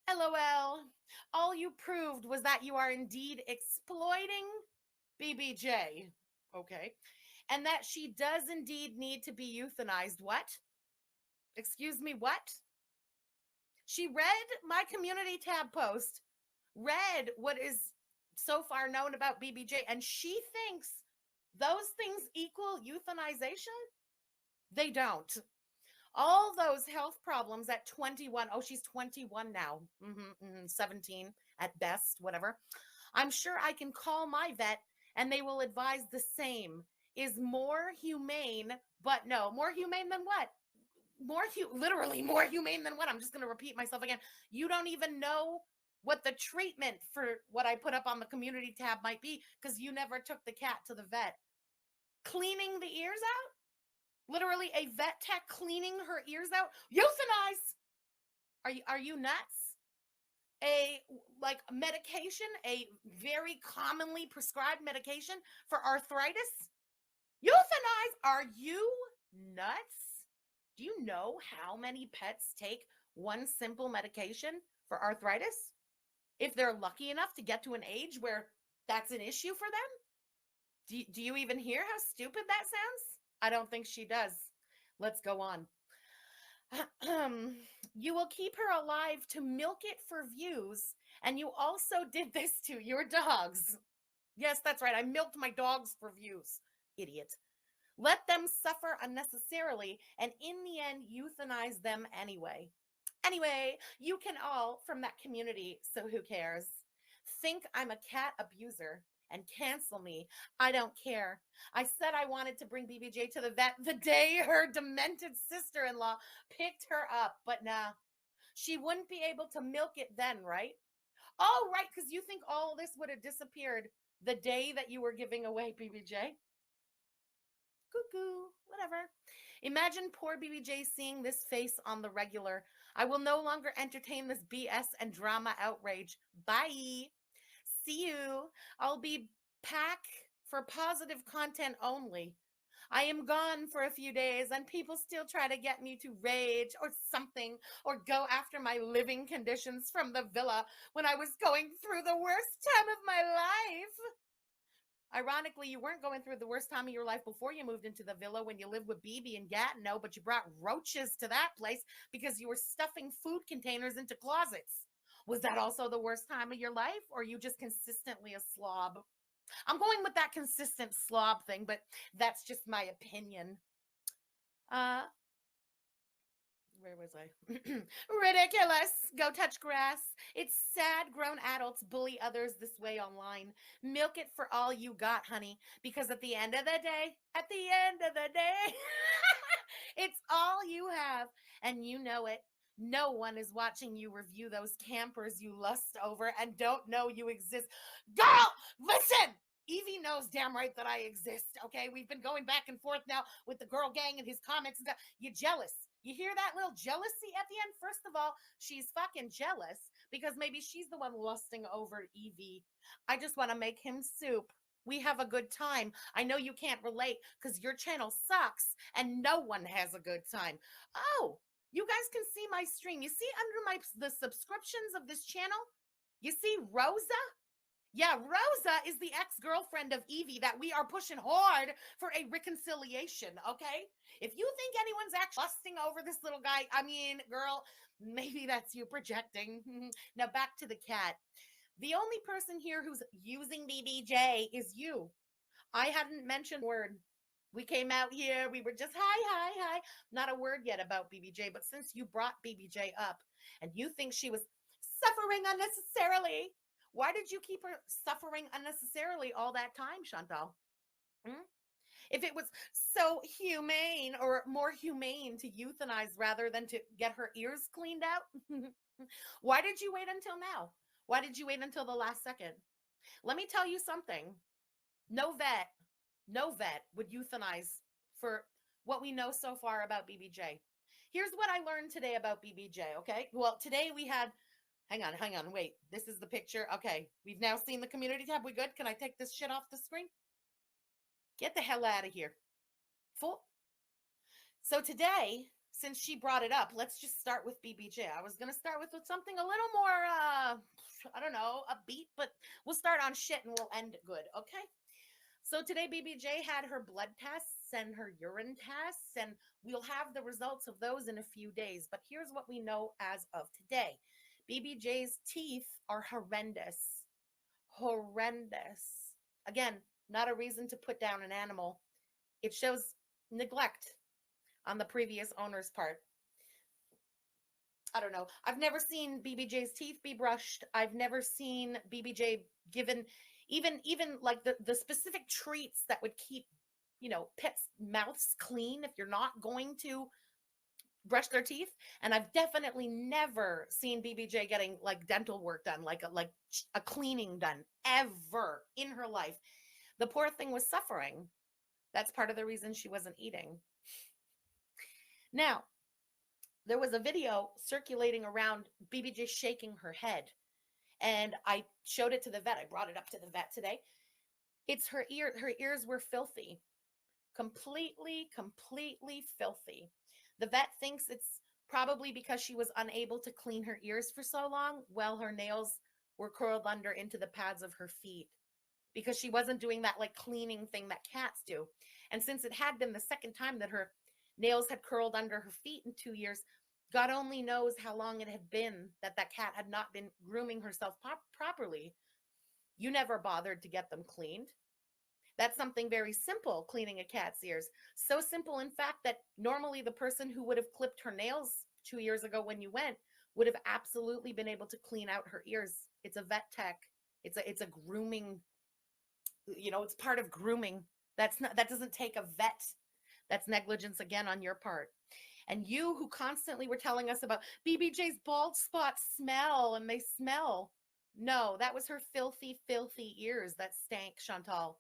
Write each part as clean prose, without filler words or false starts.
LOL. All you proved was that you are indeed exploiting BBJ. Okay. And that she does indeed need to be euthanized. What? Excuse me, what? She read my community tab post, read what is so far known about BBJ, and she thinks those things equal euthanization? They don't. All those health problems at 21. Oh, she's 21 now. 17 at best, whatever. I'm sure I can call my vet and they will advise the same. Is more humane, but no, more humane than what? Literally more humane than what? I'm just going to repeat myself again. You don't even know what the treatment for what I put up on the community tab might be because you never took the cat to the vet. Cleaning the ears out? Literally a vet tech cleaning her ears out? Euthanize! Are you nuts? A medication, a very commonly prescribed medication for arthritis? Euthanize! Are you nuts? Do you know how many pets take one simple medication for arthritis? If they're lucky enough to get to an age where that's an issue for them? Do you even hear how stupid that sounds? I don't think she does. Let's go on. You will keep her alive to milk it for views, and you also did this to your dogs. Yes, that's right. I milked my dogs for views. Idiot. Let them suffer unnecessarily, and in the end, euthanize them anyway. Anyway, you can all from that community, so who cares? Think I'm a cat abuser and cancel me. I don't care. I said I wanted to bring BBJ to the vet the day her demented sister-in-law picked her up, but nah. She wouldn't be able to milk it then, right? Oh, right, because you think all this would have disappeared the day that you were giving away BBJ? Cuckoo, whatever. Imagine poor BBJ seeing this face on the regular. I will no longer entertain this BS and drama outrage. Bye. See you. I'll be back for positive content only. I am gone for a few days and people still try to get me to rage or something or go after my living conditions from the villa when I was going through the worst time of my life. Ironically, you weren't going through the worst time of your life before you moved into the villa when you lived with BB and Gatineau, but you brought roaches to that place because you were stuffing food containers into closets. Was that also the worst time of your life, or are you just consistently a slob? I'm going with that consistent slob thing, but that's just my opinion. Where was I? Ridiculous. Go touch grass. It's sad grown adults bully others this way online. Milk it for all you got, honey, because at the end of the day, it's all you have, and you know it. No one is watching you review those campers you lust over and don't know you exist. Girl, listen! Evie knows damn right that I exist, okay? We've been going back and forth now with the girl gang and his comments and stuff. You're jealous. You hear that little jealousy at the end? First of all, she's fucking jealous because maybe she's the one lusting over Evie. I just want to make him soup. We have a good time. I know you can't relate because your channel sucks and no one has a good time. Oh, you guys can see my stream. You see under the subscriptions of this channel? You see Rosa? Yeah, Rosa is the ex-girlfriend of Evie that we are pushing hard for a reconciliation, okay? If you think anyone's actually lusting over this little guy, I mean, girl, maybe that's you projecting. Now back to the cat. The only person here who's using BBJ is you. I hadn't mentioned a word. We came out here, we were just hi. Not a word yet about BBJ, but since you brought BBJ up and you think she was suffering unnecessarily, why did you keep her suffering unnecessarily all that time, Chantal? If it was so humane or more humane to euthanize rather than to get her ears cleaned out, why did you wait until now? Why did you wait until the last second? Let me tell you something. No vet would euthanize for what we know so far about BBJ. Here's what I learned today about BBJ, okay? Well, today we had Hang on, wait. This is the picture. Okay, we've now seen the community tab. We good? Can I take this shit off the screen? Get the hell out of here. Full. So today, since she brought it up, let's just start with BBJ. I was going to start with something a little more, I don't know, upbeat, but we'll start on shit and we'll end good, okay? So today, BBJ had her blood tests and her urine tests, and we'll have the results of those in a few days. But here's what we know as of today. BBJ's teeth are horrendous. Horrendous. Again, not a reason to put down an animal. It shows neglect on the previous owner's part. I don't know. I've never seen BBJ's teeth be brushed. I've never seen BBJ given even like the specific treats that would keep, pets' mouths clean if you're not going to brush their teeth. And I've definitely never seen BBJ getting like dental work done, like a cleaning done ever in her life. The poor thing was suffering. That's part of the reason she wasn't eating. Now, there was a video circulating around BBJ shaking her head, and I showed it to the vet. I brought it up to the vet today. It's her ear. Her ears were filthy, completely filthy. The vet thinks it's probably because she was unable to clean her ears for so long. Well, her nails were curled under into the pads of her feet because she wasn't doing that like cleaning thing that cats do. And since it had been the second time that her nails had curled under her feet in 2 years, God only knows how long it had been that cat had not been grooming herself properly. You never bothered to get them cleaned. That's something very simple, cleaning a cat's ears. So simple, in fact, that normally the person who would have clipped her nails 2 years ago when you went would have absolutely been able to clean out her ears. It's a vet tech. It's a grooming, it's part of grooming. That doesn't take a vet. That's negligence again on your part. And you who constantly were telling us about BBJ's bald spots smell and they smell. No, that was her filthy ears that stank, Chantal.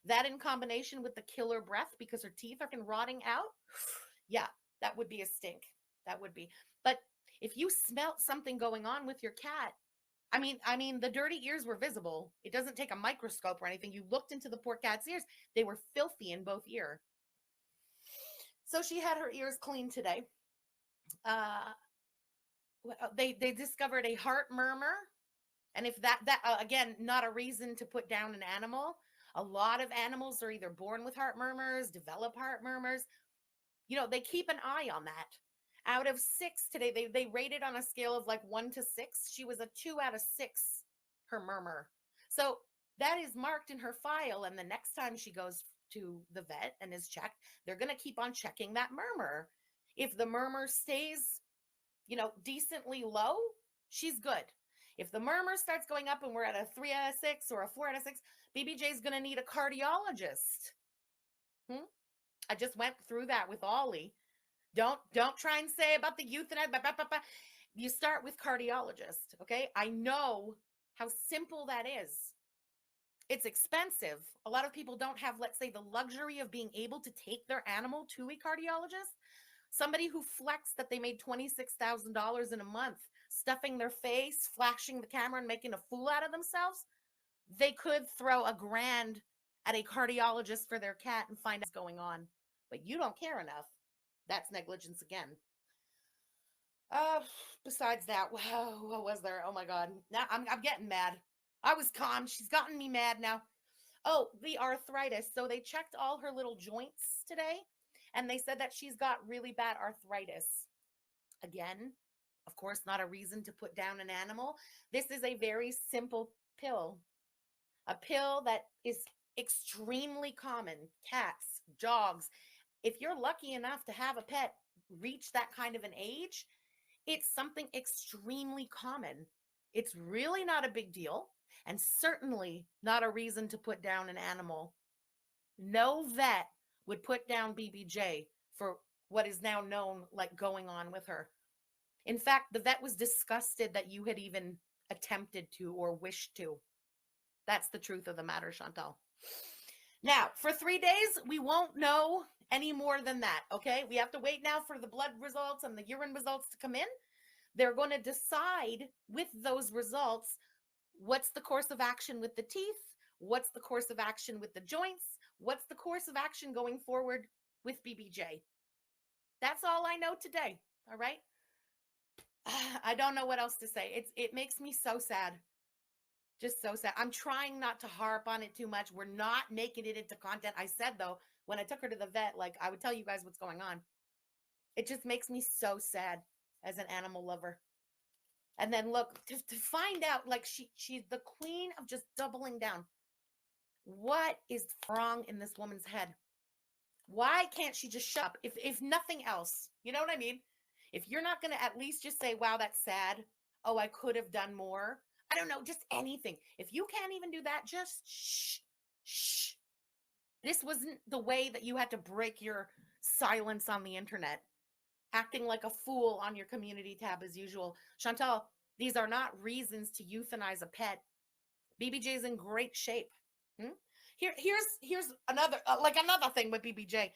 That in combination with the killer breath because her teeth are rotting out. Yeah, that would be a stink. That would be. But if you smelt something going on with your cat, I mean, the dirty ears were visible. It doesn't take a microscope or anything. You looked into the poor cat's ears. They were filthy in both ears. So she had her ears cleaned today. They discovered a heart murmur. And if that again, not a reason to put down an animal. A lot of animals are either born with heart murmurs, develop heart murmurs. They keep an eye on that. Out of 6 today, they rated on a scale of like 1 to 6. She was a 2 out of 6, her murmur. So that is marked in her file. And the next time she goes to the vet and is checked, they're going to keep on checking that murmur. If the murmur stays, decently low, she's good. If the murmur starts going up and we're at a 3 out of 6 or a 4 out of 6, BBJ is going to need a cardiologist. I just went through that with Ollie. Don't try and say about the Euthanize. You start with cardiologist, okay? I know how simple that is. It's expensive. A lot of people don't have, let's say, the luxury of being able to take their animal to a cardiologist. Somebody who flexed that they made $26,000 in a month, stuffing their face, flashing the camera, and making a fool out of themselves, they could throw $1,000 at a cardiologist for their cat and find out what's going on. But you don't care enough. That's negligence again. Besides that, wow, what was there? Oh my God. Now I'm getting mad. I was calm. She's gotten me mad now. Oh, the arthritis. So they checked all her little joints today, and they said that she's got really bad arthritis. Again, of course, not a reason to put down an animal. This is a very simple pill. A pill that is extremely common. Cats, dogs. If you're lucky enough to have a pet reach that kind of an age, it's something extremely common. It's really not a big deal, and certainly not a reason to put down an animal. No vet would put down BBJ for what is now known like going on with her. In fact, the vet was disgusted that you had even attempted to or wished to. That's the truth of the matter, Chantal. Now, for 3 days, we won't know any more than that, okay? We have to wait now for the blood results and the urine results to come in. They're going to decide with those results what's the course of action with the teeth, what's the course of action with the joints, what's the course of action going forward with BBJ. That's all I know today. All right. I don't know what else to say. It makes me so sad. Just so sad. I'm trying not to harp on it too much. We're not making it into content. I said though, when I took her to the vet, like I would tell you guys what's going on. It just makes me so sad as an animal lover. And then look to find out, like she's the queen of just doubling down. What is wrong in this woman's head? Why can't she just shut up? If nothing else, you know what I mean? If you're not gonna at least just say, "Wow, that's sad. Oh, I could have done more." I don't know, just anything. If you can't even do that, just shh, shh. This wasn't the way that you had to break your silence on the internet, acting like a fool on your community tab as usual. Chantal, these are not reasons to euthanize a pet. BBJ is in great shape. Hmm? Here's another another thing with BBJ.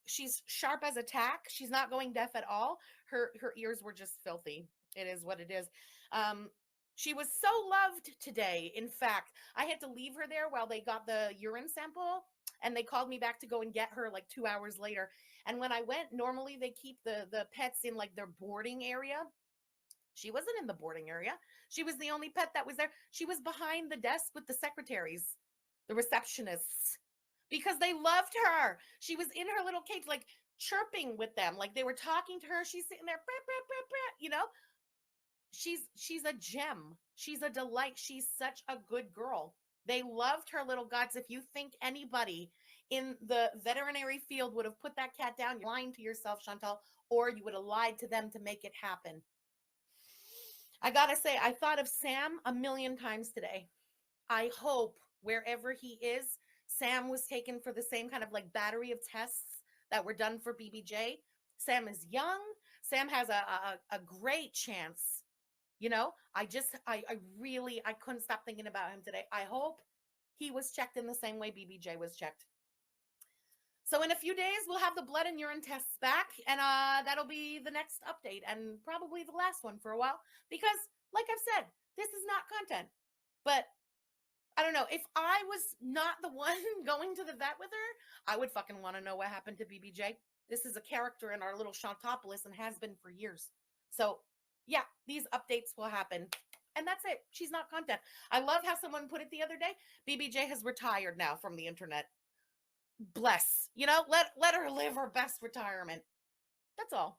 She's sharp as a tack. She's not going deaf at all. Her ears were just filthy. It is what it is. Um, she was so loved today. In fact, I had to leave her there while they got the urine sample, and they called me back to go and get her like 2 hours later. And when I went, normally they keep the pets in like their boarding area. She wasn't in the boarding area. She was the only pet that was there. She was behind the desk with the secretaries, the receptionists, because they loved her. She was in her little cage, like chirping with them, like they were talking to her. She's sitting there, brah, brah, brah, brah, you know. She's a gem. She's a delight. She's such a good girl. They loved her little guts. If you think anybody in the veterinary field would have put that cat down, you're lying to yourself, Chantal, or you would have lied to them to make it happen. I gotta say, I thought of Sam a million times today. I hope wherever he is, Sam was taken for the same kind of like battery of tests that were done for BBJ. Sam is young. Sam has a great chance. You know, I couldn't stop thinking about him today. I hope he was checked in the same way BBJ was checked. So in a few days, we'll have the blood and urine tests back, and that'll be the next update and probably the last one for a while because, like I've said, this is not content. But I don't know. If I was not the one going to the vet with her, I would fucking want to know what happened to BBJ. This is a character in our little Chantopolis and has been for years. So, yeah, these updates will happen. And that's it. She's not content. I love how someone put it the other day. BBJ has retired now from the internet. Bless. You know, let her live her best retirement. That's all.